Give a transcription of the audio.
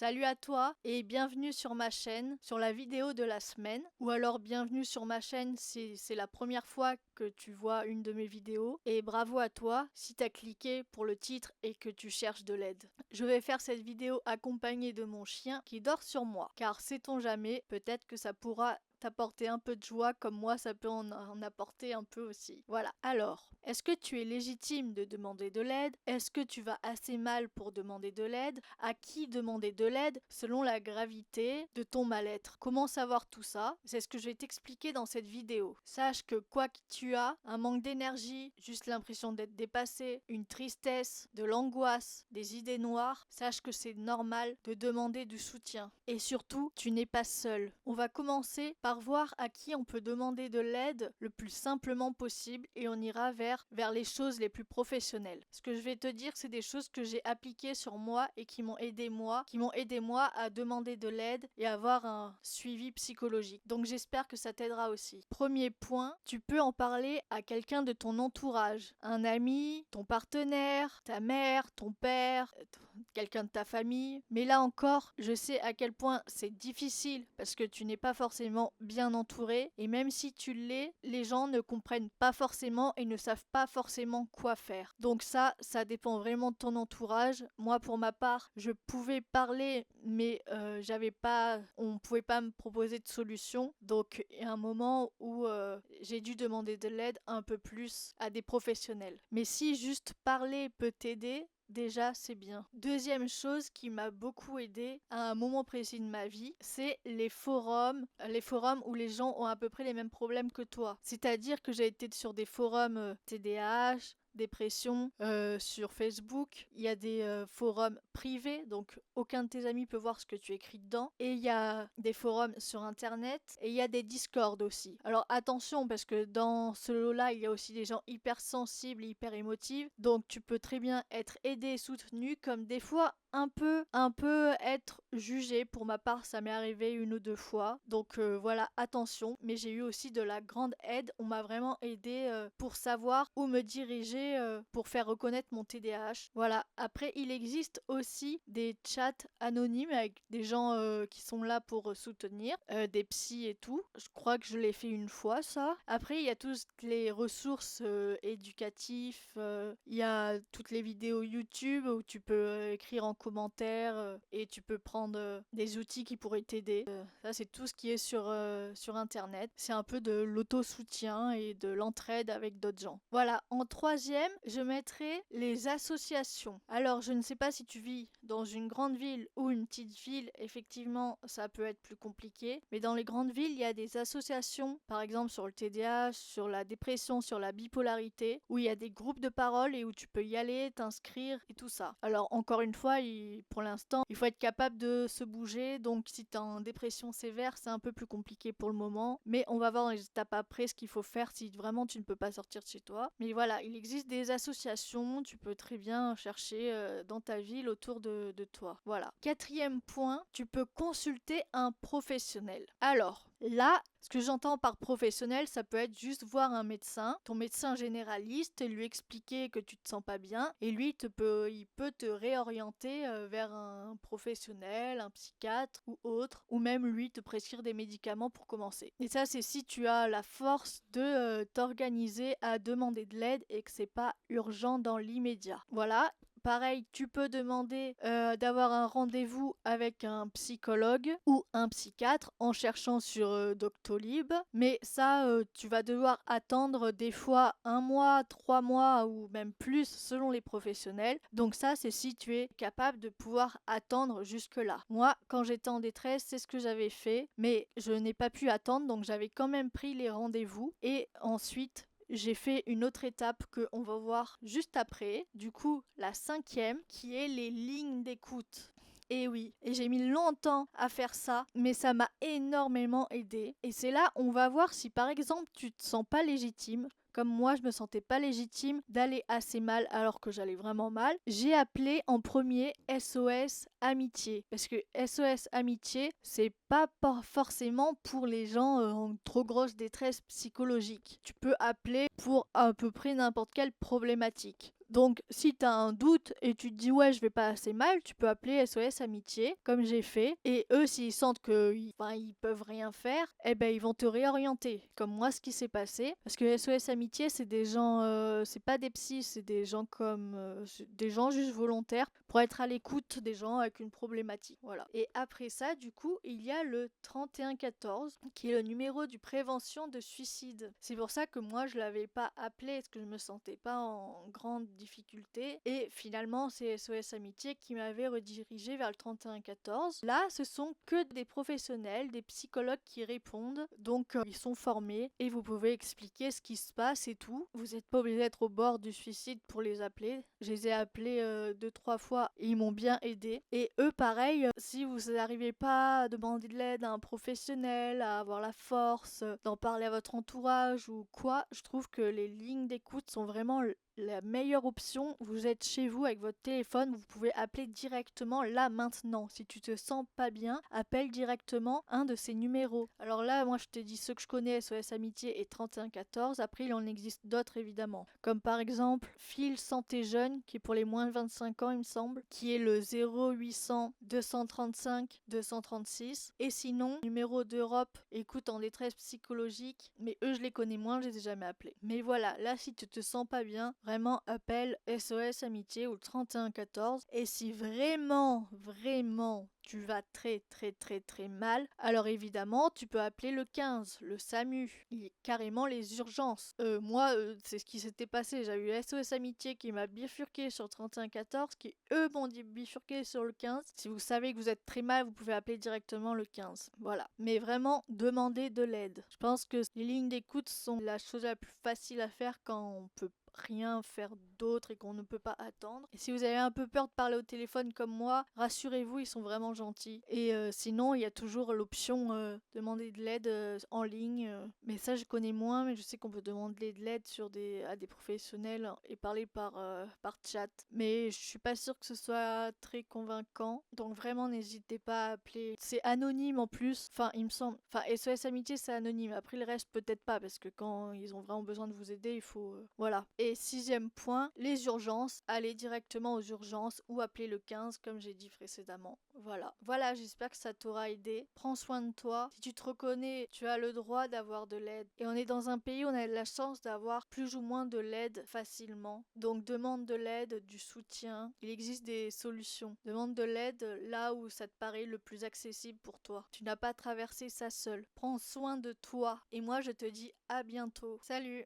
Salut à toi et bienvenue sur ma chaîne, sur la vidéo de la semaine. Ou alors bienvenue sur ma chaîne si c'est la première fois que tu vois une de mes vidéos. Et bravo à toi si tu as cliqué pour le titre et que tu cherches de l'aide. Je vais faire cette vidéo accompagnée de mon chien qui dort sur moi. Car sait-on jamais, peut-être que ça pourra t'apporter un peu de joie comme moi ça peut en apporter un peu aussi. Voilà. Alors, est-ce que tu es légitime de demander de l'aide? Est-ce que tu vas assez mal pour demander de l'aide? À qui demander de l'aide selon la gravité de ton mal-être? Comment savoir tout ça? C'est ce que je vais t'expliquer dans cette vidéo. Sache que quoi que tu as, un manque d'énergie, juste l'impression d'être dépassé, une tristesse, de l'angoisse, des idées noires, sache que c'est normal de demander du soutien. Et surtout, tu n'es pas seul. On va commencer par voir à qui on peut demander de l'aide le plus simplement possible et on ira vers les choses les plus professionnelles. Ce que je vais te dire, c'est des choses que j'ai appliquées sur moi et qui m'ont aidé moi, à demander de l'aide et avoir un suivi psychologique. Donc j'espère que ça t'aidera aussi. Premier point, tu peux en parler à quelqu'un de ton entourage, un ami, ton partenaire, ta mère, ton père, quelqu'un de ta famille. Mais là encore, je sais à quel point c'est difficile parce que tu n'es pas forcément bien entouré et même si tu l'es, les gens ne comprennent pas forcément et ne savent pas forcément quoi faire. Donc ça dépend vraiment de ton entourage. Moi pour ma part, je pouvais parler mais on pouvait pas me proposer de solution. Donc il y a un moment où j'ai dû demander de l'aide un peu plus à des professionnels. Mais si juste parler peut t'aider, déjà, c'est bien. Deuxième chose qui m'a beaucoup aidé à un moment précis de ma vie, c'est les forums où les gens ont à peu près les mêmes problèmes que toi. C'est-à-dire que j'ai été sur des forums TDAH, dépression, sur Facebook. Il y a des forums privés, donc aucun de tes amis peut voir ce que tu écris dedans. Et il y a des forums sur Internet et il y a des Discord aussi. Alors attention, parce que dans ce lot-là, il y a aussi des gens hyper sensibles, hyper émotifs. Donc tu peux très bien être aidé et soutenu, comme des fois un peu être jugé. Pour ma part, ça m'est arrivé une ou deux fois. Donc voilà, attention. Mais j'ai eu aussi de la grande aide. On m'a vraiment aidé pour savoir où me diriger pour faire reconnaître mon TDAH. Voilà. Après, il existe aussi des chats anonymes avec des gens qui sont là pour soutenir, des psys et tout. Je crois que je l'ai fait une fois, ça. Après, il y a toutes les ressources éducatives. Il y a toutes les vidéos YouTube où tu peux écrire en commentaire et tu peux prendre des outils qui pourraient t'aider. Ça, c'est tout ce qui est sur Internet. C'est un peu de l'auto-soutien et de l'entraide avec d'autres gens. Voilà. En troisième, je mettrai les associations. Alors, je ne sais pas si tu vis dans une grande ville ou une petite ville. Effectivement, ça peut être plus compliqué. Mais dans les grandes villes, il y a des associations, par exemple sur le TDAH, sur la dépression, sur la bipolarité, où il y a des groupes de parole et où tu peux y aller, t'inscrire et tout ça. Alors, encore une fois, pour l'instant, il faut être capable de se bouger. Donc, si tu es en dépression sévère, c'est un peu plus compliqué pour le moment. Mais on va voir dans les étapes après ce qu'il faut faire si vraiment tu ne peux pas sortir de chez toi. Mais voilà, il existe des associations. Tu peux très bien chercher dans ta ville autour de toi. Voilà. Quatrième point, tu peux consulter un professionnel. Alors, là, ce que j'entends par professionnel, ça peut être juste voir un médecin, ton médecin généraliste, et lui expliquer que tu te sens pas bien, et lui il peut te réorienter vers un professionnel, un psychiatre ou autre, ou même lui te prescrire des médicaments pour commencer. Et ça, c'est si tu as la force de t'organiser à demander de l'aide et que c'est pas urgent dans l'immédiat. Voilà. Pareil, tu peux demander d'avoir un rendez-vous avec un psychologue ou un psychiatre en cherchant sur Doctolib. Mais ça, tu vas devoir attendre des fois 1 mois, 3 mois ou même plus selon les professionnels. Donc ça, c'est si tu es capable de pouvoir attendre jusque-là. Moi, quand j'étais en détresse, c'est ce que j'avais fait. Mais je n'ai pas pu attendre, donc j'avais quand même pris les rendez-vous. Et ensuite, j'ai fait une autre étape que on va voir juste après. Du coup, la cinquième, qui est les lignes d'écoute. Et oui, et j'ai mis longtemps à faire ça, mais ça m'a énormément aidé. Et c'est là on va voir si par exemple tu te sens pas légitime. Comme moi, je me sentais pas légitime d'aller assez mal alors que j'allais vraiment mal. J'ai appelé en premier SOS Amitié. Parce que SOS Amitié, c'est pas forcément pour les gens en trop grosse détresse psychologique. Tu peux appeler pour à peu près n'importe quelle problématique. Donc si t'as un doute et tu te dis ouais je vais pas assez mal, tu peux appeler SOS Amitié comme j'ai fait et eux s'ils sentent que ils peuvent rien faire, eh ben ils vont te réorienter comme moi ce qui s'est passé parce que SOS Amitié c'est des gens c'est pas des psys, c'est des gens comme des gens juste volontaires pour être à l'écoute des gens avec une problématique. Voilà. Et après ça du coup, il y a le 3114 qui est le numéro du prévention de suicide. C'est pour ça que moi je l'avais pas appelé parce que je me sentais pas en grande difficulté et finalement c'est SOS Amitié qui m'avait redirigé vers le 3114. Là, ce sont que des professionnels, des psychologues qui répondent. Donc ils sont formés et vous pouvez expliquer ce qui se passe et tout. Vous n'êtes pas obligé d'être au bord du suicide pour les appeler. Je les ai appelés 2-3 fois et ils m'ont bien aidé. Et eux pareil, si vous n'arrivez pas à demander de l'aide à un professionnel, à avoir la force d'en parler à votre entourage ou quoi, je trouve que les lignes d'écoute sont vraiment la meilleure option. Vous êtes chez vous avec votre téléphone, vous pouvez appeler directement là maintenant. Si tu te sens pas bien, appelle directement un de ces numéros. Alors là, moi je te dis ceux que je connais, SOS Amitié et 3114. Après, il en existe d'autres évidemment. Comme par exemple Fil Santé Jeune, qui est pour les moins de 25 ans, il me semble, qui est le 0800 235 236. Et sinon, numéro d'Europe, écoute en détresse psychologique, mais eux je les connais moins, je les ai jamais appelés. Mais voilà, là si tu te sens pas bien, vraiment appelle SOS Amitié ou le 3114. Et si vraiment tu vas très mal, alors évidemment tu peux appeler le 15, le SAMU, carrément les urgences. Moi c'est ce qui s'était passé, j'ai eu SOS Amitié qui m'a bifurqué sur 3114, qui eux m'ont dit bifurquer sur le 15. Si vous savez que vous êtes très mal, vous pouvez appeler directement le 15. Voilà. Mais vraiment, demandez de l'aide. Je pense que les lignes d'écoute sont la chose la plus facile à faire quand on peut rien faire d'autre et qu'on ne peut pas attendre. Et si vous avez un peu peur de parler au téléphone comme moi, rassurez-vous, ils sont vraiment gentils. Et sinon, il y a toujours l'option demander de l'aide en ligne. Mais ça, je connais moins, mais je sais qu'on peut demander de l'aide à des professionnels et parler par chat. Mais je suis pas sûre que ce soit très convaincant. Donc vraiment, n'hésitez pas à appeler. C'est anonyme en plus. Enfin, il me semble. Enfin, SOS Amitié, c'est anonyme. Après, le reste, peut-être pas, parce que quand ils ont vraiment besoin de vous aider, il faut... voilà. Et sixième point, les urgences. Allez directement aux urgences ou appelez le 15 comme j'ai dit précédemment. Voilà. Voilà, j'espère que ça t'aura aidé. Prends soin de toi. Si tu te reconnais, tu as le droit d'avoir de l'aide. Et on est dans un pays où on a la chance d'avoir plus ou moins de l'aide facilement. Donc demande de l'aide, du soutien. Il existe des solutions. Demande de l'aide là où ça te paraît le plus accessible pour toi. Tu n'as pas traversé ça seul. Prends soin de toi. Et moi je te dis à bientôt. Salut!